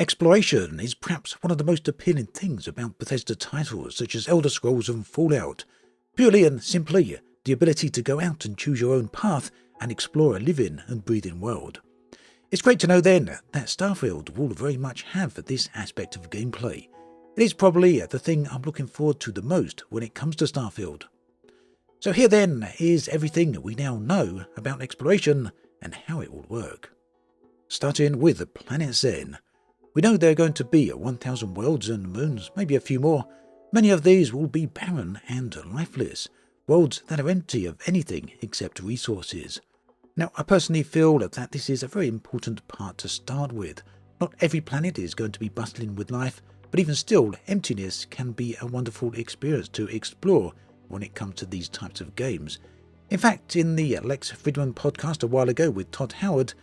Exploration is perhaps one of the most appealing things about Bethesda titles such as Elder Scrolls and Fallout. Purely and simply, the ability to go out and choose your own path and explore a living and breathing world. It's great to know then that Starfield will very much have this aspect of gameplay. It is probably the thing I'm looking forward to the most when it comes to Starfield. So here then is everything we now know about exploration and how it will work. Starting with Planet Zen. We know there are going to be 1,000 worlds and moons, maybe a few more. Many of these will be barren and lifeless, worlds that are empty of anything except resources. Now, I personally feel that this is a very important part to start with. Not every planet is going to be bustling with life, but even still, emptiness can be a wonderful experience to explore when it comes to these types of games. In fact, in the Lex Fridman podcast a while ago with Todd Howard,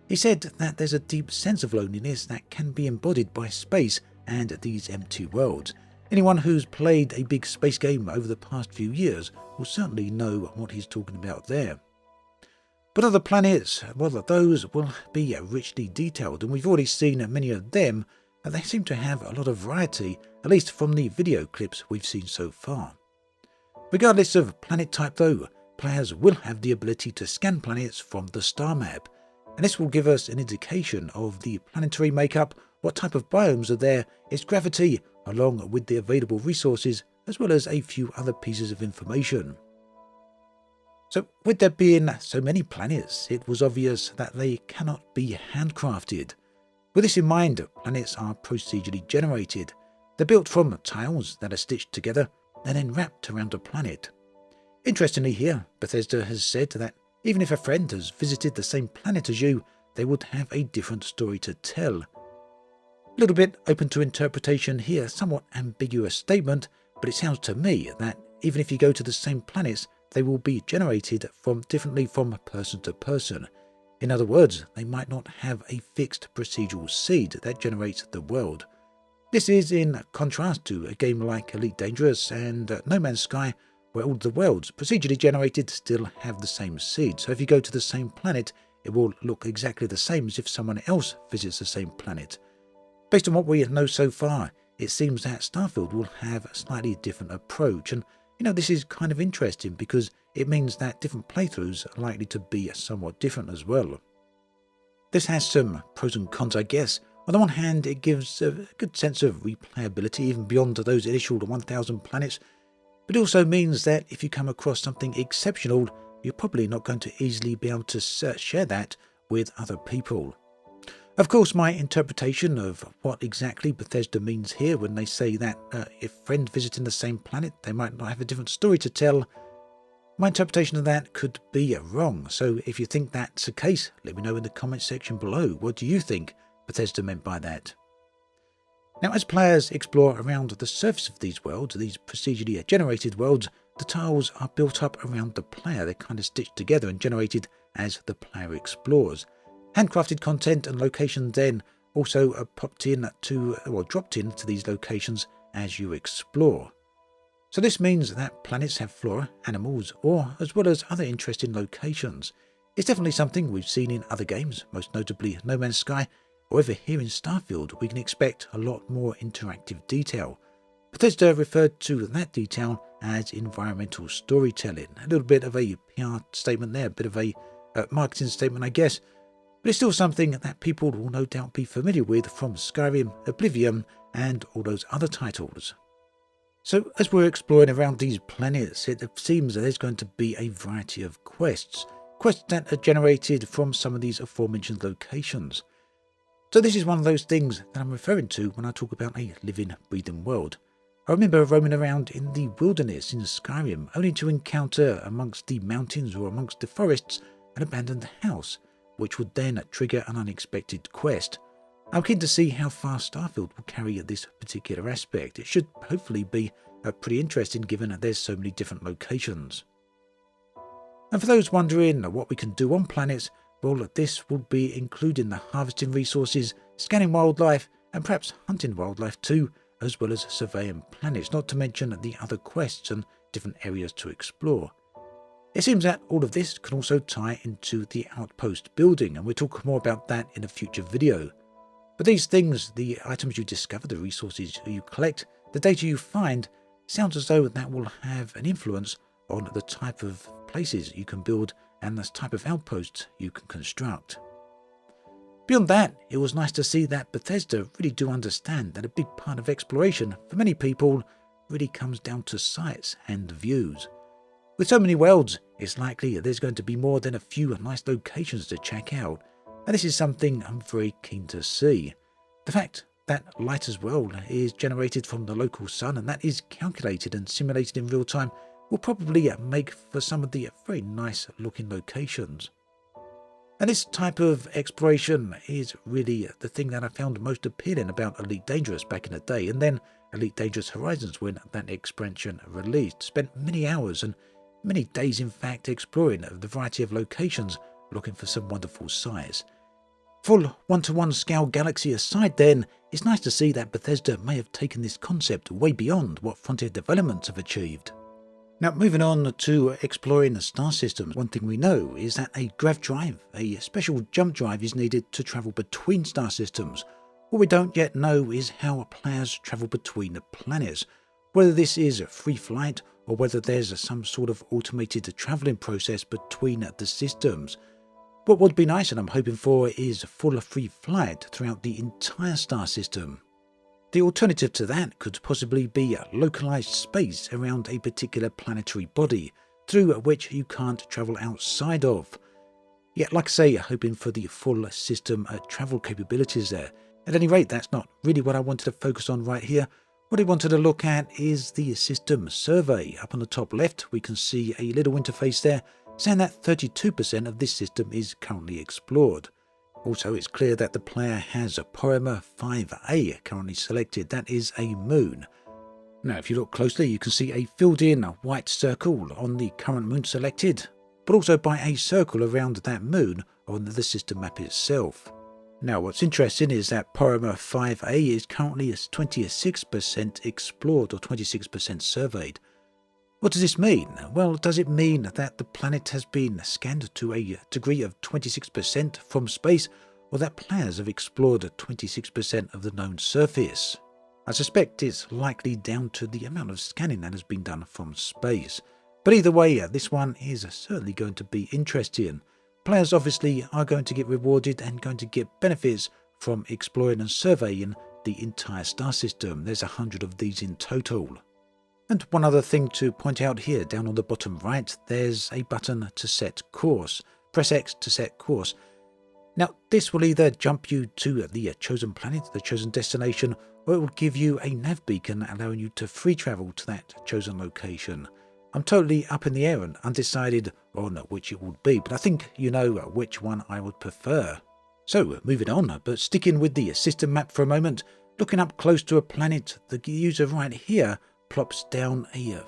he said that there's a deep sense of loneliness that can be embodied by space and these empty worlds. Anyone who's played a big space game over the past few years will certainly know what he's talking about there. But other planets, well, those will be richly detailed, and we've already seen many of them. They seem to have a lot of variety, at least from the video clips we've seen so far. Regardless of planet type though, players will have the ability to scan planets from the star map, and this will give us an indication of the planetary makeup, what type of biomes are there, its gravity, along with the available resources, as well as a few other pieces of information. So with there being so many planets, it was obvious that they cannot be handcrafted. With this in mind, planets are procedurally generated. They're built from tiles that are stitched together and then wrapped around a planet. Interestingly here, Bethesda has said that even if a friend has visited the same planet as you, they would have a different story to tell. A little bit open to interpretation here, somewhat ambiguous statement, but it sounds to me that even if you go to the same planets, they will be generated differently from person to person. In other words, they might not have a fixed procedural seed that generates the world. This is in contrast to a game like Elite Dangerous and No Man's Sky, where all the worlds procedurally generated still have the same seed. So if you go to the same planet, it will look exactly the same as if someone else visits the same planet. Based on what we know so far, it seems that Starfield will have a slightly different approach, and this is kind of interesting because it means that different playthroughs are likely to be somewhat different as well. This has some pros and cons, I guess. On the one hand, it gives a good sense of replayability even beyond those initial 1,000 planets, but it also means that if you come across something exceptional, you're probably not going to easily be able to share that with other people. Of course, my interpretation of what exactly Bethesda means here when they say that if friends visiting the same planet, they might not have a different story to tell, my interpretation of that could be wrong. So if you think that's the case, let me know in the comment section below. What do you think Bethesda meant by that? Now, as players explore around the surface of these worlds, these procedurally generated worlds, the tiles are built up around the player. They're kind of stitched together and generated as the player explores. Handcrafted content and locations then also are dropped into these locations as you explore. So this means that planets have flora, animals, or as well as other interesting locations. It's definitely something we've seen in other games, most notably No Man's Sky. However, here in Starfield, we can expect a lot more interactive detail. Bethesda referred to that detail as environmental storytelling. A little bit of a PR statement there, a bit of a marketing statement, I guess. But it's still something that people will no doubt be familiar with from Skyrim, Oblivion, and all those other titles. So as we're exploring around these planets, it seems that there's going to be a variety of quests that are generated from some of these aforementioned locations. So this is one of those things that I'm referring to when I talk about a living, breathing world. I remember roaming around in the wilderness in Skyrim, only to encounter amongst the mountains or amongst the forests an abandoned house, which would then trigger an unexpected quest. I'm keen to see how far Starfield will carry this particular aspect. It should hopefully be pretty interesting given that there's so many different locations. And for those wondering what we can do on planets, well, this will be including the harvesting resources, scanning wildlife, and perhaps hunting wildlife too, as well as surveying planets, not to mention the other quests and different areas to explore. It seems that all of this can also tie into the outpost building, and we'll talk more about that in a future video. But these things, the items you discover, the resources you collect, the data you find, sounds as though that will have an influence on the type of places you can build and the type of outposts you can construct. Beyond that, it was nice to see that Bethesda really do understand that a big part of exploration, for many people, really comes down to sights and views. With so many worlds, it's likely there's going to be more than a few nice locations to check out, and this is something I'm very keen to see. The fact that light as well is generated from the local sun and that is calculated and simulated in real time will probably make for some of the very nice looking locations. And this type of exploration is really the thing that I found most appealing about Elite Dangerous back in the day, and then Elite Dangerous Horizons when that expansion released. Spent many hours and many days in fact exploring the variety of locations looking for some wonderful sights. Full one-to-one scale galaxy aside then, it's nice to see that Bethesda may have taken this concept way beyond what Frontier Developments have achieved. Now, moving on to exploring the star systems, one thing we know is that a grav drive, a special jump drive, is needed to travel between star systems. What we don't yet know is how players travel between the planets, whether this is free flight or whether there's some sort of automated travelling process between the systems. What would be nice and I'm hoping for is full free flight throughout the entire star system. The alternative to that could possibly be a localized space around a particular planetary body, through which you can't travel outside of. Yet, like I say, hoping for the full system travel capabilities there. At any rate, that's not really what I wanted to focus on right here. What I wanted to look at is the system survey. Up on the top left, we can see a little interface there, saying that 32% of this system is currently explored. Also, it's clear that the player has a Porema 5A currently selected. That is a moon. Now, if you look closely, you can see a filled-in white circle on the current moon selected, but also by a circle around that moon on the system map itself. Now, what's interesting is that Porema 5A is currently 26% explored or 26% surveyed. What does this mean? Well, does it mean that the planet has been scanned to a degree of 26% from space, or that players have explored 26% of the known surface? I suspect it's likely down to the amount of scanning that has been done from space. But either way, this one is certainly going to be interesting. Players obviously are going to get rewarded and going to get benefits from exploring and surveying the entire star system. There's 100 of these in total. And one other thing to point out here, down on the bottom right, there's a button to set course. Press X to set course. Now, this will either jump you to the chosen planet, the chosen destination, or it will give you a nav beacon allowing you to free travel to that chosen location. I'm totally up in the air and undecided on which it would be, but I think you know which one I would prefer. So, moving on, but sticking with the system map for a moment, looking up close to a planet, the user right here plops down a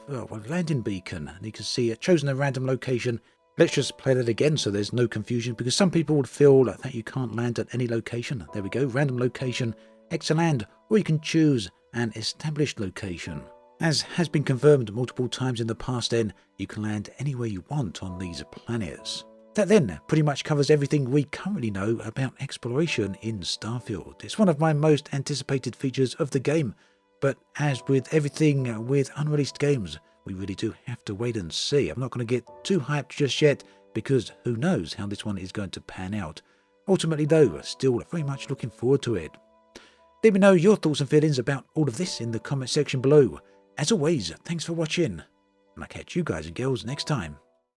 landing beacon, and you can see it chosen a random location. Let's just play that again so there's no confusion, because some people would feel that you can't land at any location. There we go, random location, X to land, or you can choose an established location. As has been confirmed multiple times in the past then, you can land anywhere you want on these planets. That then pretty much covers everything we currently know about exploration in Starfield. It's one of my most anticipated features of the game, but as with everything with unreleased games, we really do have to wait and see. I'm not going to get too hyped just yet, because who knows how this one is going to pan out. Ultimately though, still very much looking forward to it. Let me know your thoughts and feelings about all of this in the comment section below. As always, thanks for watching, and I'll catch you guys and girls next time.